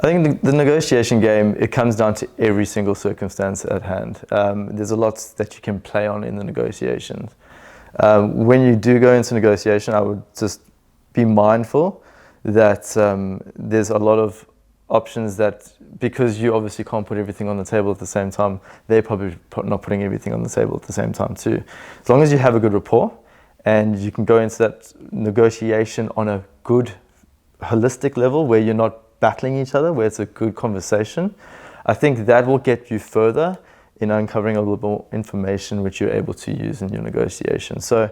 I think the negotiation game, it comes down to every single circumstance at hand. There's a lot that you can play on in the negotiations. When you do go into negotiation, I would just be mindful that there's a lot of options that, because you obviously can't put everything on the table at the same time, they're probably not putting everything on the table at the same time too. As long as you have a good rapport and you can go into that negotiation on a good holistic level where you're not battling each other, where it's a good conversation, I think that will get you further in uncovering a little more information which you're able to use in your negotiation. So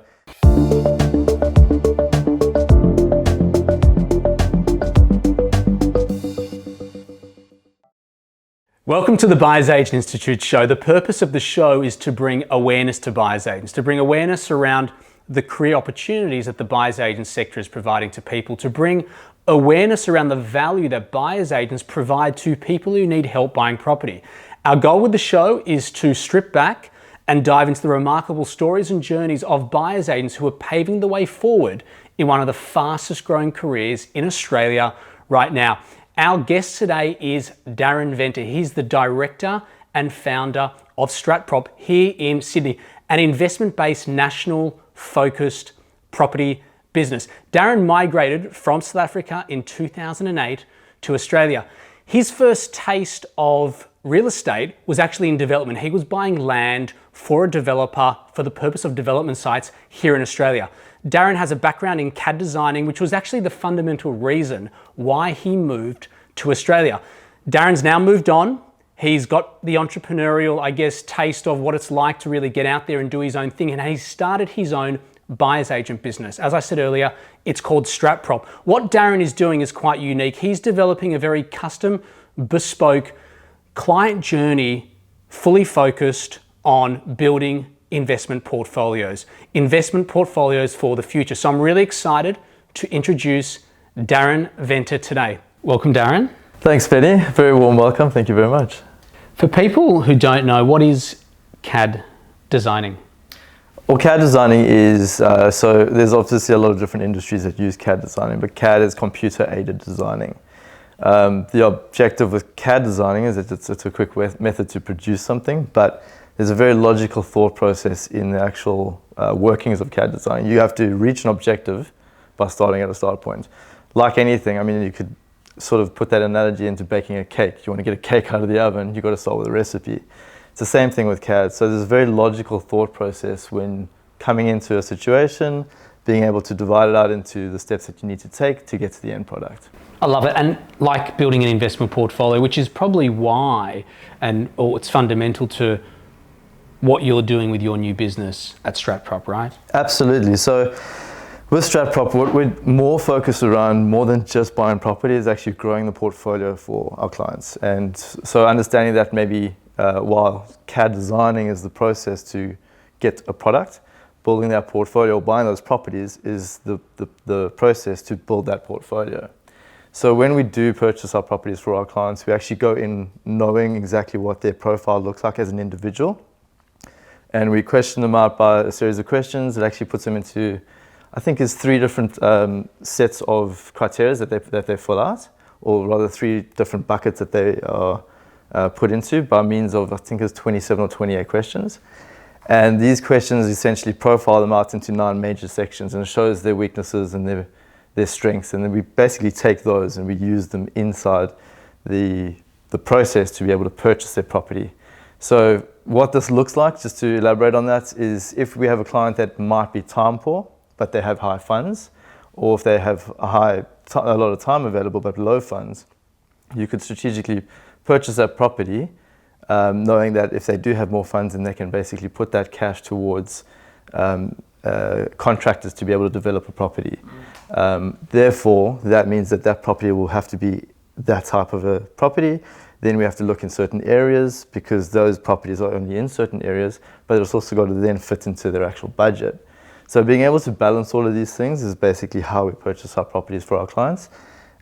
welcome to the Buyer's Agent Institute show. The purpose of the show is to bring awareness to buyer's agents, to bring awareness around the career opportunities that the buyer's agent sector is providing to people, to bring awareness around the value that buyer's agents provide to people who need help buying property. Our goal with the show is to strip back and dive into the remarkable stories and journeys of buyer's agents who are paving the way forward in one of the fastest growing careers in Australia right now. Our guest today is Darren Venter. He's the director and founder of Strat Prop here in Sydney, an investment-based, national-focused property business. Darren migrated from South Africa in 2008 to Australia. His first taste of real estate was actually in development. He was buying land for a developer for the purpose of development sites here in Australia. Darren has a background in CAD designing, which was actually the fundamental reason why he moved to Australia. Darren's now moved on. He's got the entrepreneurial, taste of what it's like to really get out there and do his own thing. And he's started his own buyer's agent business. As I said earlier, it's called Strat Prop. What Darren is doing is quite unique. He's developing a very custom, bespoke client journey, fully focused on building investment portfolios for the future. So I'm really excited to introduce Darren Venter today. Welcome, Darren. thanks, Benny. Very warm welcome. Thank you very much. For people who don't know, what is CAD designing? Well, CAD designing is, so there's obviously a lot of different industries that use CAD designing, but CAD is computer-aided designing. The objective with CAD designing is that it's a quick method to produce something, but there's a very logical thought process in the actual workings of CAD design. You have to reach an objective by starting at a start point. Like anything, I mean, you could sort of put that analogy into baking a cake. You want to get a cake out of the oven, you've got to start with a recipe. It's the same thing with CAD. So there's a very logical thought process when coming into a situation, being able to divide it out into the steps that you need to take to get to the end product. I love it. And like building an investment portfolio, which is probably why, or it's fundamental to what you're doing with your new business at Strat Prop, right? Absolutely. So with Strat Prop, what we're more focused around, more than just buying property, is actually growing the portfolio for our clients. And so understanding that maybe while CAD designing is the process to get a product, building that portfolio, buying those properties is the process to build that portfolio. So when we do purchase our properties for our clients, we actually go in knowing exactly what their profile looks like as an individual. And we question them out by a series of questions. It actually puts them into, I think, is 3 different sets of criteria that they fill out, or rather 3 different buckets that they are put into by means of, I think it's 27 or 28 questions. And these questions essentially profile them out into 9 major sections, and it shows their weaknesses and their strengths. And then we basically take those and we use them inside the process to be able to purchase their property. So what this looks like, just to elaborate on that, is if we have a client that might be time poor, but they have high funds, or if they have a lot of time available but low funds, you could strategically purchase that property, knowing that if they do have more funds, then they can basically put that cash towards contractors to be able to develop a property. Therefore, that means that property will have to be that type of a property. Then we have to look in certain areas because those properties are only in certain areas, but it's also got to then fit into their actual budget. So being able to balance all of these things is basically how we purchase our properties for our clients,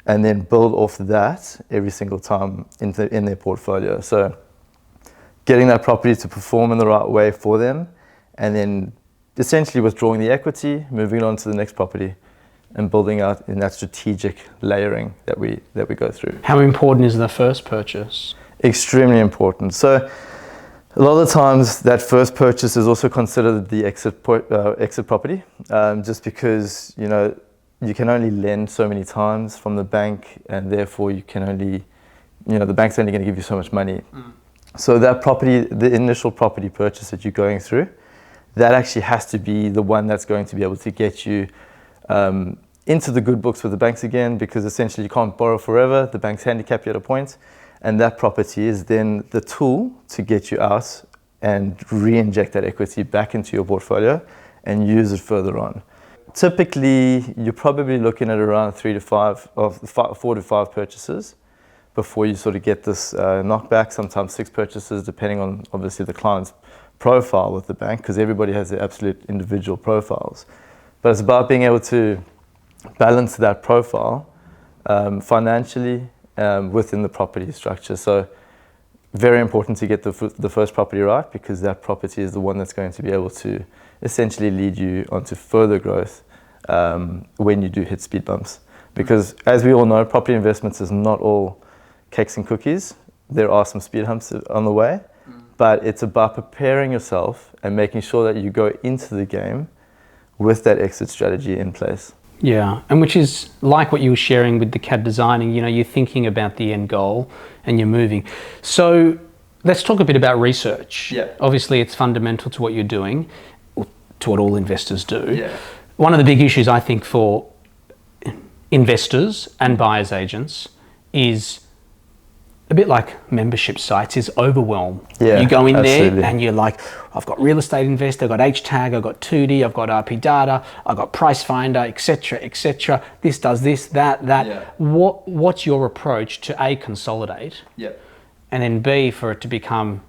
and then build off that every single time in their portfolio. So getting that property to perform in the right way for them, and then essentially withdrawing the equity, moving on to the next property, and building out in that strategic layering that we go through. How important is the first purchase? Extremely important. So a lot of the times that first purchase is also considered the exit property, just because you can only lend so many times from the bank, and therefore you can only, the bank's only going to give you so much money. So that property, the initial property purchase that you're going through, that actually has to be the one that's going to be able to get you into the good books with the banks again, because essentially you can't borrow forever. The banks handicap you at a point, and that property is then the tool to get you out and re-inject that equity back into your portfolio and use it further on. Typically, you're probably looking at around 4 to 5 purchases before you sort of get this knockback, sometimes 6 purchases, depending on obviously the client's profile with the bank, because everybody has their absolute individual profiles. But it's about being able to balance that profile financially within the property structure. So very important to get the first property right, because that property is the one that's going to be able to essentially lead you onto further growth when you do hit speed bumps. Because as we all know, property investments is not all cakes and cookies. There are some speed humps on the way, but it's about preparing yourself and making sure that you go into the game with that exit strategy in place. Yeah, and which is like what you were sharing with the CAD designing, you're thinking about the end goal and you're moving. So let's talk a bit about research. Yeah. Obviously it's fundamental to what you're doing, to what all investors do. Yeah. One of the big issues I think for investors and buyers agents is a bit like membership sites, is overwhelm. Yeah, you go in absolutely. there and you're like, I've got Real Estate Investor, I've got HTAG, I've got 2D, I've got RP Data, I've got Price Finder, etc., etc. This does this, that. Yeah. What's your approach to A, consolidate, and then B, for it to become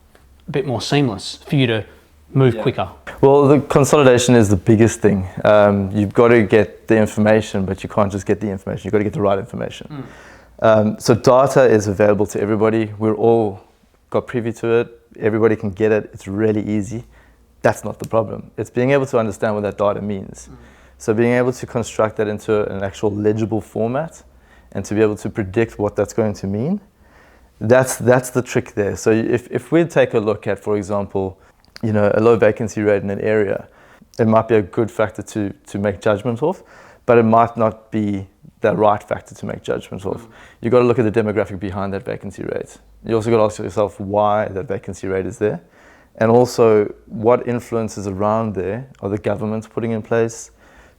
a bit more seamless, for you to move quicker? Well, the consolidation is the biggest thing. You've got to get the information, but you can't just get the information. You've got to get the right information. So data is available to everybody. We're all got privy to it. Everybody can get it. It's really easy. That's not the problem. It's being able to understand what that data means. So being able to construct that into an actual legible format and to be able to predict what that's going to mean, that's the trick there. So if we take a look at, for example, a low vacancy rate in an area, it might be a good factor to make judgment of, but it might not be the right factor to make judgments of. You've got to look at the demographic behind that vacancy rate. You also got to ask yourself why that vacancy rate is there, and also what influences around there are the governments putting in place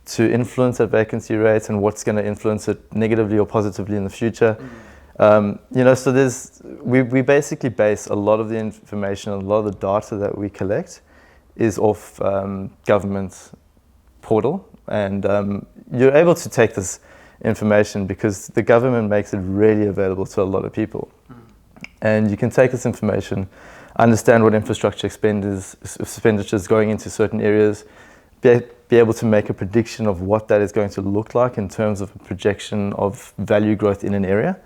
to influence that vacancy rate, and what's going to influence it negatively or positively in the future. So we basically base a lot of the information, a lot of the data that we collect is off government portal, and you're able to take this information because the government makes it really available to a lot of people. And you can take this information, understand what infrastructure expenditures going into certain areas, be able to make a prediction of what that is going to look like in terms of a projection of value growth in an area,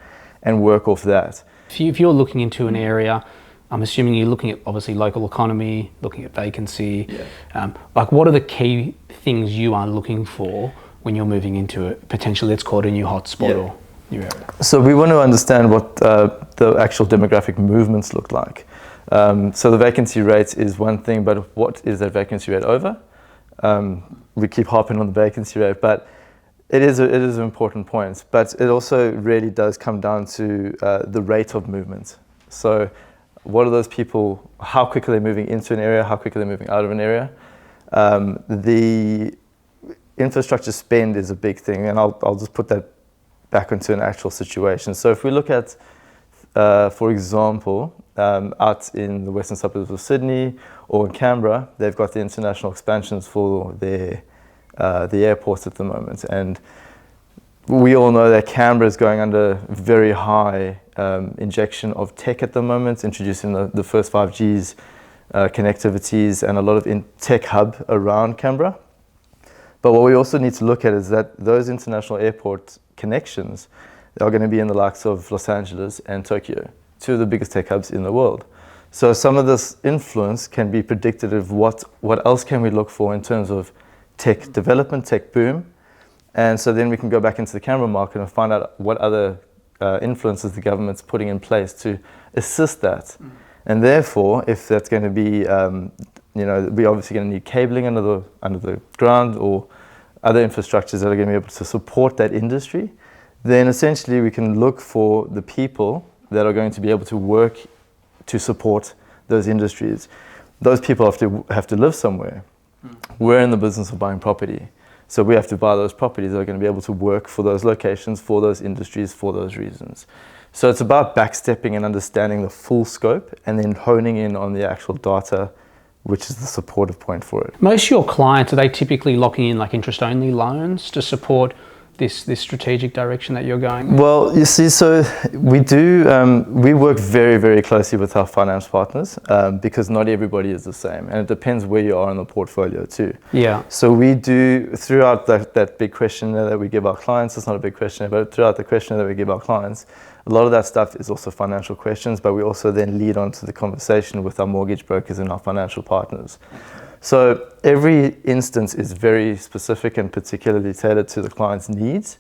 and work off that. If you're looking into an area, I'm assuming you're looking at obviously local economy, looking at vacancy. What are the key things you are looking for when you're moving into it, potentially let's call it a new hotspot or new area? So we want to understand what the actual demographic movements look like. So the vacancy rate is one thing, but what is that vacancy rate over? We keep harping on the vacancy rate, but it is an important point. But it also really does come down to the rate of movement. So what are those people, how quickly they're moving into an area, how quickly they're moving out of an area. The infrastructure spend is a big thing, and I'll just put that back into an actual situation. So if we look at, for example, out in the western suburbs of Sydney or in Canberra, they've got the international expansions for the airports at the moment, and we all know that Canberra is going under very high injection of tech at the moment, introducing the first 5Gs connectivities and a lot of tech hub around Canberra. But what we also need to look at is that those international airport connections are going to be in the likes of Los Angeles and Tokyo, two of the biggest tech hubs in the world. So some of this influence can be predicted of what else can we look for in terms of tech development, tech boom, And so then we can go back into the camera market and find out what other influences the government's putting in place to assist that. And therefore, if that's going to be, we're obviously going to need cabling under the ground or other infrastructures that are going to be able to support that industry, then essentially we can look for the people that are going to be able to work to support those industries. Those people have to live somewhere. We're in the business of buying property. So we have to buy those properties that are going to be able to work for those locations, for those industries, for those reasons. So it's about backstepping and understanding the full scope and then honing in on the actual data, which is the supportive point for it. Most of your clients, are they typically locking in like interest-only loans to support this strategic direction that you're going? Well, you see, so we work very, very closely with our finance partners because not everybody is the same, and it depends where you are in the portfolio too. Yeah. So we do, throughout that big questionnaire that we give our clients, it's not a big questionnaire, but throughout the questionnaire that we give our clients, a lot of that stuff is also financial questions, but we also then lead on to the conversation with our mortgage brokers and our financial partners. So every instance is very specific and particularly tailored to the client's needs.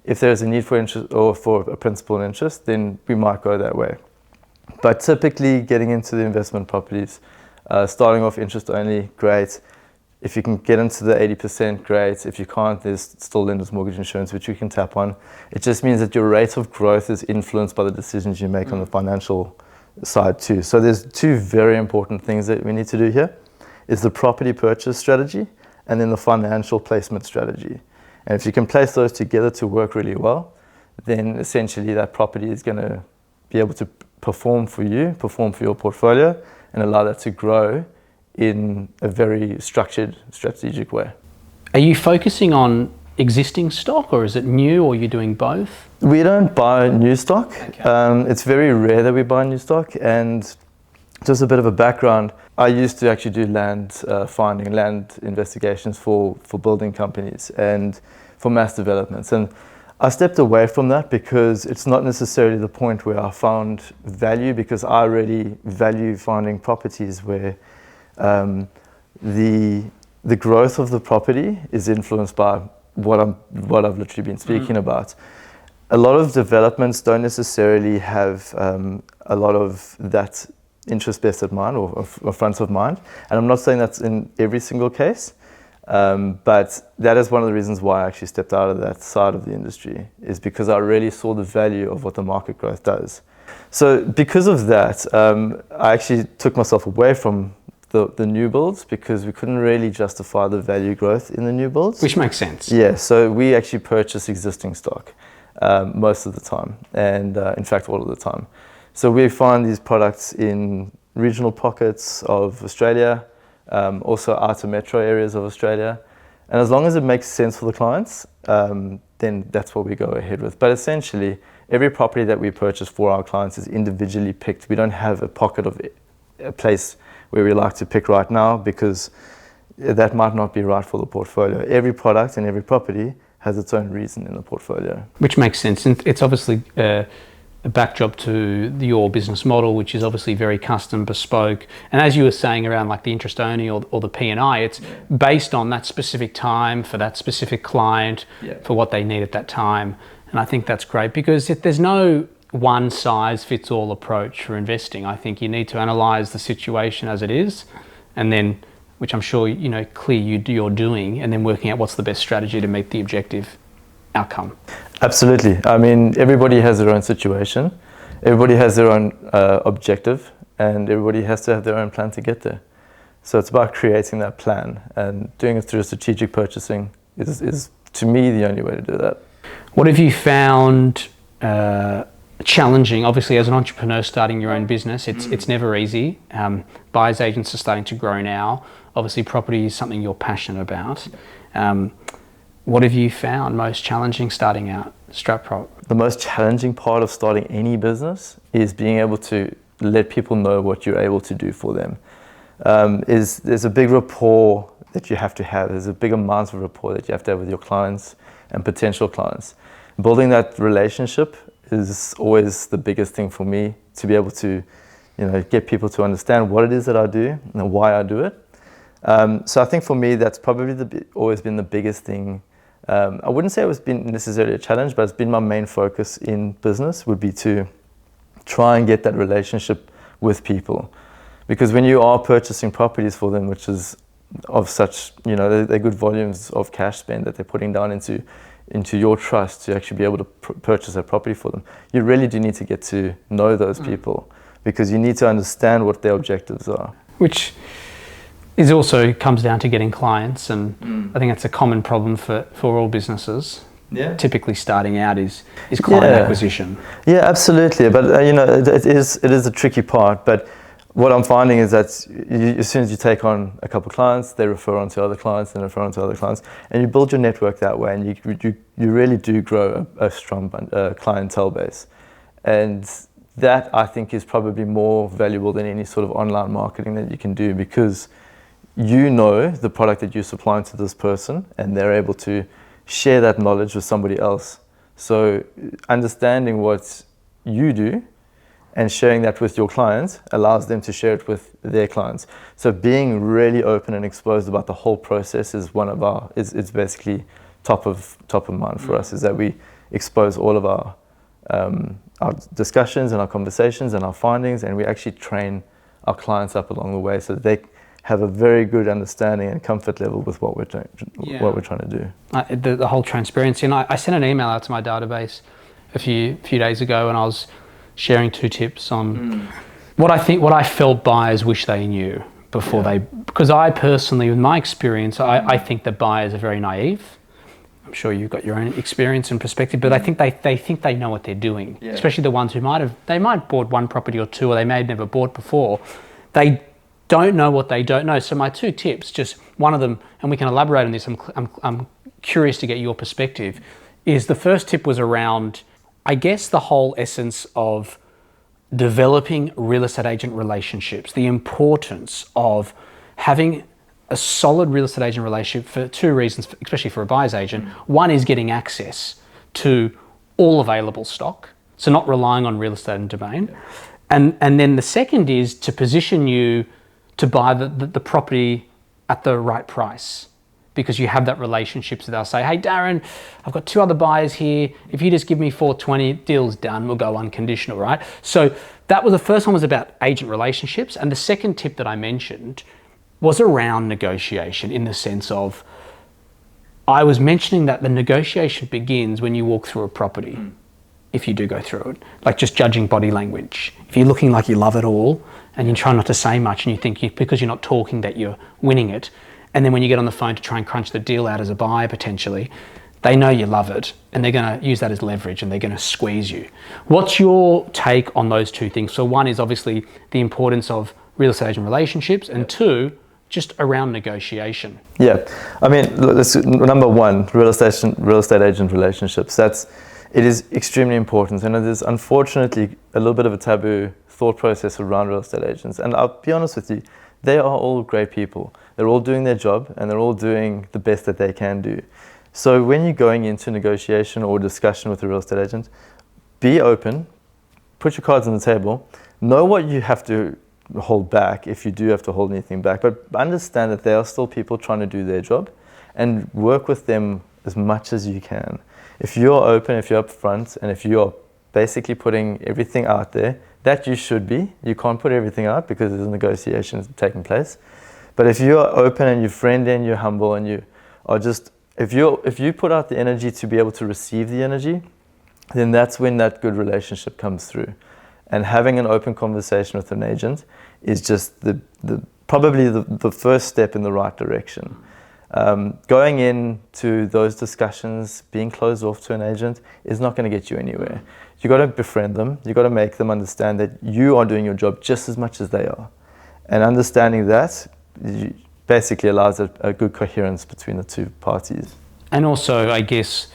If there's a need for interest or for a principal and interest, then we might go that way. But typically getting into the investment properties, starting off interest only, great. If you can get into the 80%, great. If you can't, there's still lender's mortgage insurance, which you can tap on. It just means that your rate of growth is influenced by the decisions you make on the financial side too. So there's two very important things that we need to do here. Is the property purchase strategy and then the financial placement strategy. And if you can place those together to work really well, then essentially that property is going to be able to perform for you, perform for your portfolio, and allow that to grow in a very structured, strategic way. Are you focusing on existing stock, or is it new, or you're doing both? We don't buy new stock. Okay. It's very rare that we buy new stock, and just a bit of a background, I used to actually do land finding, land investigations for building companies and for mass developments. And I stepped away from that because it's not necessarily the point where I found value, because I really value finding properties where the growth of the property is influenced by what I've literally been speaking about. A lot of developments don't necessarily have a lot of that interest-based at mind or front of mind. And I'm not saying that's in every single case, but that is one of the reasons why I actually stepped out of that side of the industry, is because I really saw the value of what the market growth does. So because of that, I actually took myself away from the new builds because we couldn't really justify the value growth in the new builds. Which makes sense. Yeah, so we actually purchase existing stock most of the time, and in fact all of the time. So we find these products in regional pockets of Australia, also outer metro areas of Australia. And as long as it makes sense for the clients, then that's what we go ahead with. But essentially, every property that we purchase for our clients is individually picked. We don't have a pocket of a place where we like to pick right now, because that might not be right for the portfolio. Every product and every property has its own reason in the portfolio. Which makes sense. And it's obviously a backdrop to your business model, which is obviously very custom, bespoke. And as you were saying around like the interest only or the P&I, it's based on that specific time for that specific client, for what they need at that time. And I think that's great, because there's no one size fits all approach for investing. I think you need to analyze the situation as it is, and then, which I'm sure you're doing, and then working out what's the best strategy to meet the objective outcome. Absolutely. I mean, everybody has their own situation, everybody has their own objective, and everybody has to have their own plan to get there. So it's about creating that plan, and doing it through strategic purchasing is to me the only way to do that. What have you found challenging? Obviously, as an entrepreneur starting your own business, it's never easy. Buyers agents are starting to grow now. Obviously, property is something you're passionate about. What have you found most challenging starting out Strat Prop? The most challenging part of starting any business is being able to let people know what you're able to do for them. There's a big rapport that you have to have. There's a big amount of rapport that you have to have with your clients and potential clients. Building that relationship is always the biggest thing for me, to be able to get people to understand what it is that I do and why I do it. So I think for me, that's probably always been the biggest thing I wouldn't say it's been necessarily a challenge, but it's been my main focus in business would be to try and get that relationship with people. Because when you are purchasing properties for them, which is of such, they're good volumes of cash spend that they're putting down into your trust to actually be able to purchase a property for them, you really do need to get to know those people, because you need to understand what their objectives are. Which is also comes down to getting clients, and I think that's a common problem for all businesses. Yeah. Typically starting out is client acquisition. Yeah, absolutely. But it is a tricky part. But what I'm finding is that as soon as you take on a couple of clients, they refer on to other clients and refer on to other clients, and you build your network that way, and you really do grow a strong clientele base. And that, I think, is probably more valuable than any sort of online marketing that you can do, because you know the product that you're supplying to this person, and they're able to share that knowledge with somebody else. So understanding what you do and sharing that with your clients allows them to share it with their clients. So being really open and exposed about the whole process is it's basically top of mind for us, is that we expose all of our discussions and our conversations and our findings, and we actually train our clients up along the way so that they have a very good understanding and comfort level with what we're trying to do. The whole transparency. And I sent an email out to my database a few days ago, and I was sharing 2 tips on what I felt buyers wish they knew before because I personally, with my experience, I think that buyers are very naive. I'm sure you've got your own experience and perspective, but I think they think they know what they're doing, especially the ones who might have bought one property or two, or they may have never bought before. They don't know what they don't know. So my 2 tips, just one of them, and we can elaborate on this, I'm curious to get your perspective, is the first tip was around, I guess, the whole essence of developing real estate agent relationships, the importance of having a solid real estate agent relationship for 2 reasons, especially for a buyer's agent. One is getting access to all available stock, so not relying on real estate and domain. And then the second is to position you to buy the property at the right price, because you have that relationship. So they'll say, hey, Darren, I've got 2 other buyers here. If you just give me 420, deal's done. We'll go unconditional, right? So that was the first one, was about agent relationships. And the second tip that I mentioned was around negotiation, in the sense of, I was mentioning that the negotiation begins when you walk through a property. If you do go through it, like just judging body language. If you're looking like you love it all and you try not to say much, and you think because you're not talking that you're winning it, and then when you get on the phone to try and crunch the deal out as a buyer potentially, they know you love it and they're going to use that as leverage and they're going to squeeze you. What's your take on those 2 things? So one is obviously the importance of real estate agent relationships, and 2, just around negotiation. Yeah, I mean, number 1, real estate agent relationships. It is extremely important, and it is unfortunately a little bit of a taboo thought process around real estate agents. And I'll be honest with you, they are all great people. They're all doing their job, and they're all doing the best that they can do. So when you're going into negotiation or discussion with a real estate agent, be open, put your cards on the table, know what you have to hold back if you do have to hold anything back, but understand that they are still people trying to do their job, and work with them as much as you can. If you're open, if you're upfront, and if you're basically putting everything out there, that you should be. You can't put everything out because there's negotiations taking place. But if you're open and you're friendly and you're humble and you are just, if you put out the energy to be able to receive the energy, then that's when that good relationship comes through. And having an open conversation with an agent is just probably the first step in the right direction. Going into those discussions, being closed off to an agent is not going to get you anywhere. You got to befriend them. You got to make them understand that you are doing your job just as much as they are, and understanding that basically allows a good coherence between the 2 parties. And also, I guess,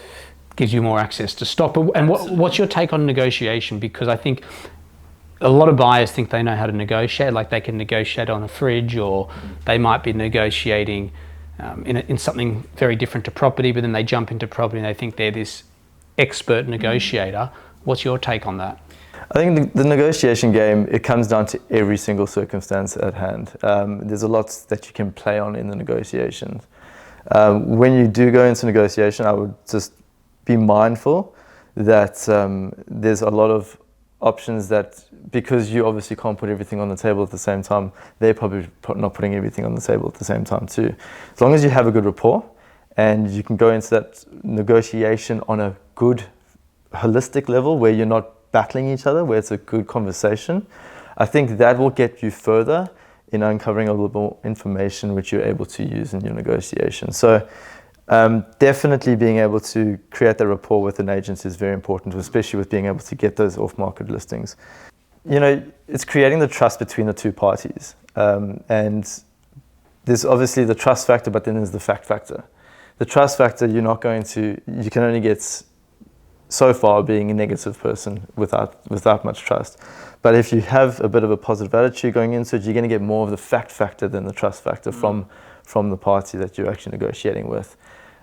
gives you more access to stock. And what's your take on negotiation? Because I think a lot of buyers think they know how to negotiate, like they can negotiate on a fridge, or they might be negotiating in something very different to property, but then they jump into property and they think they're this expert negotiator. What's your take on that? I think the negotiation game, it comes down to every single circumstance at hand. There's a lot that you can play on in the negotiations. When you do go into negotiation, I would just be mindful that there's a lot of options that, because you obviously can't put everything on the table at the same time, they're probably not putting everything on the table at the same time too. As long as you have a good rapport and you can go into that negotiation on a good holistic level where you're not battling each other, where it's a good conversation, I think that will get you further in uncovering a little more information which you're able to use in your negotiation. So definitely being able to create that rapport with an agent is very important, especially with being able to get those off-market listings. You know, it's creating the trust between the two parties. And there's obviously the trust factor, but then there's the fact factor. The trust factor, you can only get so far being a negative person without much trust. But if you have a bit of a positive attitude going into it, you're going to get more of the fact factor than the trust factor from the party that you're actually negotiating with.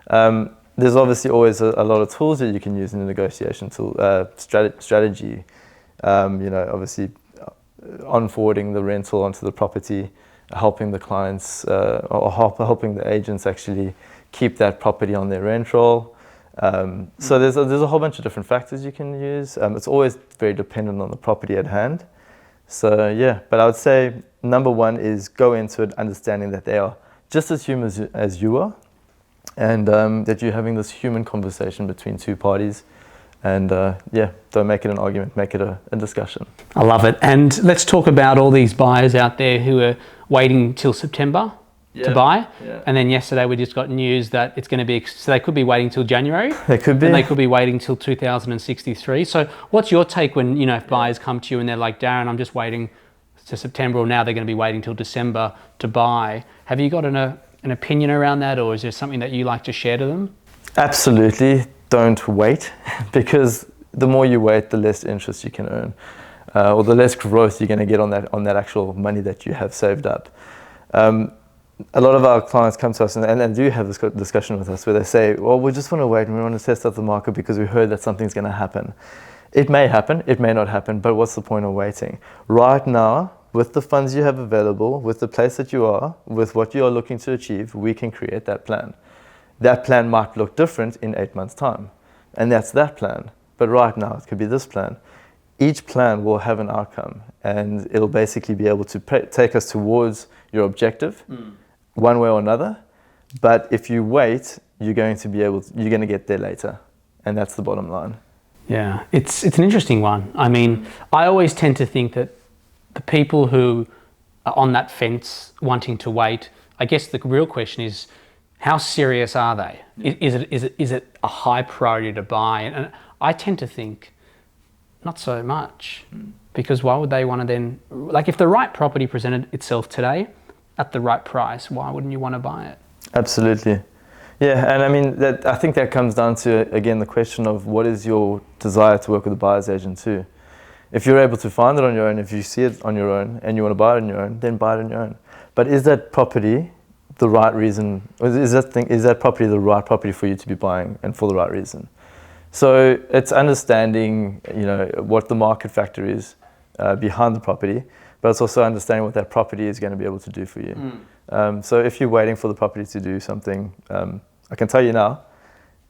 There's obviously always a lot of tools that you can use in the negotiation tool strategy. Obviously on-forwarding the rental onto the property, helping the clients or helping the agents actually keep that property on their rent roll. So there's a whole bunch of different factors you can use. It's always very dependent on the property at hand. So yeah, but I would say number one is go into it understanding that they are just as human as you are, and that you're having this human conversation between two parties. And don't make it an argument, make it a discussion. I love it. And let's talk about all these buyers out there who are waiting till September to buy. Yeah. And then yesterday we just got news that it's going to be, so they could be waiting till January. They could be. And they could be waiting till 2063. So what's your take when, if buyers come to you and they're like, Darren, I'm just waiting to September, or now they're going to be waiting till December to buy. Have you got an opinion around that, or is there something that you like to share to them? Absolutely. Don't wait, because the more you wait, the less interest you can earn, or the less growth you're going to get on that actual money that you have saved up. A lot of our clients come to us and they do have this discussion with us where they say, well, we just want to wait and we want to test out the market because we heard that something's going to happen. It may happen, it may not happen, but what's the point of waiting? Right now, with the funds you have available, with the place that you are, with what you are looking to achieve, we can create that plan. That plan might look different in 8 months' time, and that's that plan. But right now, it could be this plan. Each plan will have an outcome, and it'll basically be able to take us towards your objective, one way or another. But if you wait, you're going to get there later, and that's the bottom line. Yeah, it's an interesting one. I mean, I always tend to think that the people who are on that fence wanting to wait, I guess the real question is, how serious are they? Is it a high priority to buy? And I tend to think not so much, because why would they want to then, like, if the right property presented itself today at the right price, why wouldn't you want to buy it? Absolutely. Yeah, and I mean, I think that comes down to, again, the question of what is your desire to work with a buyer's agent too. If you're able to find it on your own, if you see it on your own and you want to buy it on your own, then buy it on your own. But is that property the right reason, or is that property the right property for you to be buying and for the right reason? So it's understanding, what the market factor is behind the property, but it's also understanding what that property is going to be able to do for you. So if you're waiting for the property to do something, I can tell you now,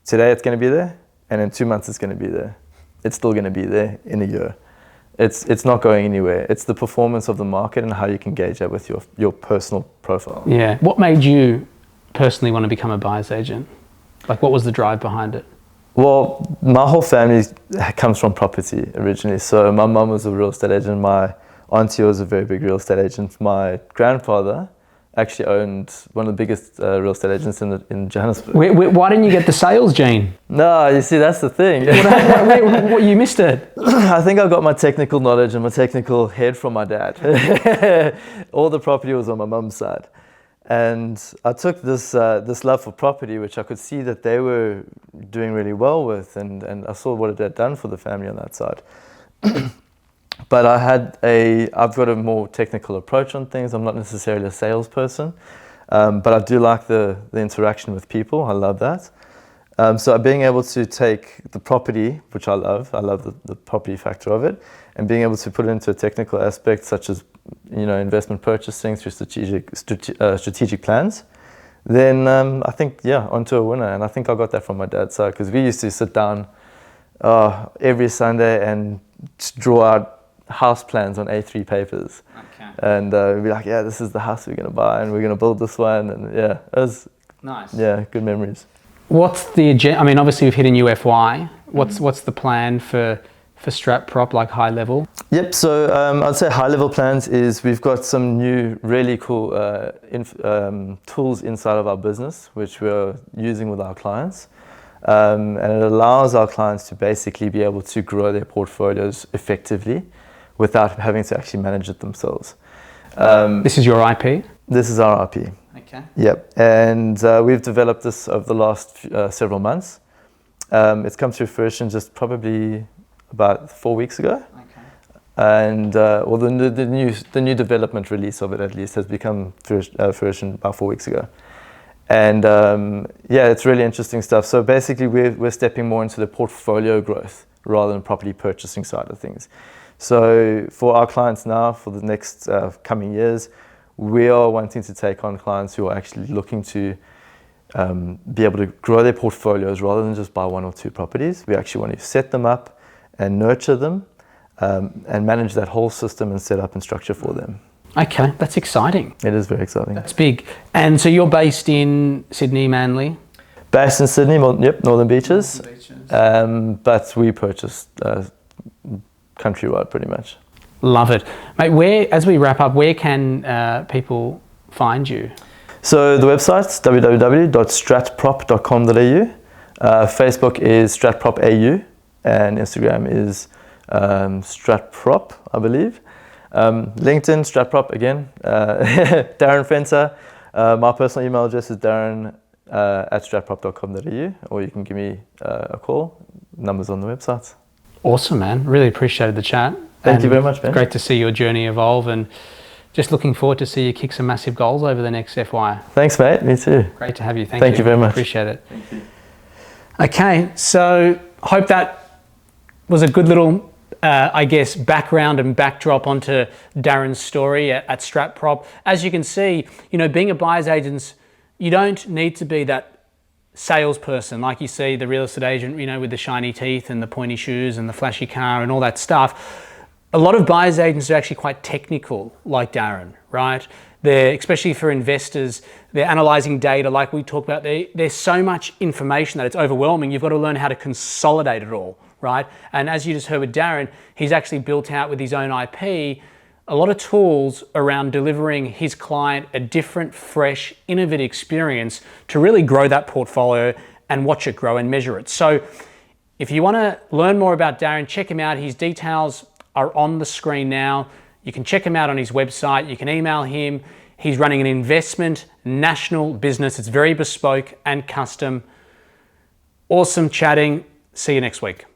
today it's going to be there, and in 2 months it's going to be there. It's still going to be there in a year. It's not going anywhere. It's the performance of the market and how you can gauge that with your personal profile. Yeah. What made you personally want to become a buyer's agent? Like, what was the drive behind it? Well, my whole family comes from property originally. So my mum was a real estate agent. My auntie was a very big real estate agent. My grandfather actually owned one of the biggest real estate agents in Johannesburg. Why didn't you get the sales gene? No, you see, that's the thing. What you missed it? I think I got my technical knowledge and my technical head from my dad. All the property was on my mum's side. And I took this love for property, which I could see that they were doing really well with, and I saw what it had done for the family on that side. But I've got a more technical approach on things. I'm not necessarily a salesperson, but I do like the interaction with people. I love that. So being able to take the property, which I love the property factor of it, and being able to put it into a technical aspect such as investment purchasing through strategic plans, then I think, yeah, onto a winner. And I think I got that from my dad's side, because we used to sit down every Sunday and draw out house plans on A3 papers. Okay. And we'd be like, yeah, this is the house we're going to buy, and we're going to build this one. And yeah, it was nice. Yeah, good memories. What's the agenda? I mean, obviously we've hit a new FY. What's the plan for Strat Prop, like high level? Yep, so I'd say high level plans is we've got some new really cool tools inside of our business, which we're using with our clients. And it allows our clients to basically be able to grow their portfolios effectively without having to actually manage it themselves. This is your IP? This is our IP. Okay. Yep, and we've developed this over the last several months. It's come to fruition just probably about 4 weeks ago. Okay. And well, the new development release of it at least has become fruition about 4 weeks ago. And yeah, it's really interesting stuff. So basically we're stepping more into the portfolio growth rather than property purchasing side of things. So for our clients now, for the next coming years, we are wanting to take on clients who are actually looking to be able to grow their portfolios rather than just buy 1 or 2 properties. We actually want to set them up and nurture them and manage that whole system and set up and structure for them. Okay, that's exciting. It is very exciting. That's big. And so you're based in Sydney, Manly? Based in Sydney, yep, Northern Beaches. But we purchased countrywide pretty much. Love it. Mate, as we wrap up, where can people find you? So the website's www.stratprop.com.au. Facebook is stratprop.au, and Instagram is stratprop, I believe. LinkedIn, stratprop again. Darren Fenter. My personal email address is darren@stratprop.com.au, or you can give me a call. Numbers on the website. Awesome, man. Really appreciated the chat. Thank you very much, man. Great to see your journey evolve, and just looking forward to see you kick some massive goals over the next FY. Thanks, mate. Me too. Great to have you. Thank you very much. Appreciate it. Thank you. Okay, so hope that was a good little, I guess, background and backdrop onto Darren's story at Strat Prop. As you can see, being a buyer's agent, you don't need to be that salesperson like you see the real estate agent, with the shiny teeth and the pointy shoes and the flashy car and all that stuff. A lot of buyer's agents are actually quite technical, like Darren, right? Especially for investors, they're analyzing data like we talked about. There's so much information that it's overwhelming. You've got to learn how to consolidate it all, right? And as you just heard with Darren, he's actually built out with his own IP a lot of tools around delivering his client a different, fresh, innovative experience to really grow that portfolio and watch it grow and measure it. So if you want to learn more about Darren, check him out. His details are on the screen now. You can check him out on his website. You can email him. He's running an investment national business. It's very bespoke and custom. Awesome chatting. See you next week.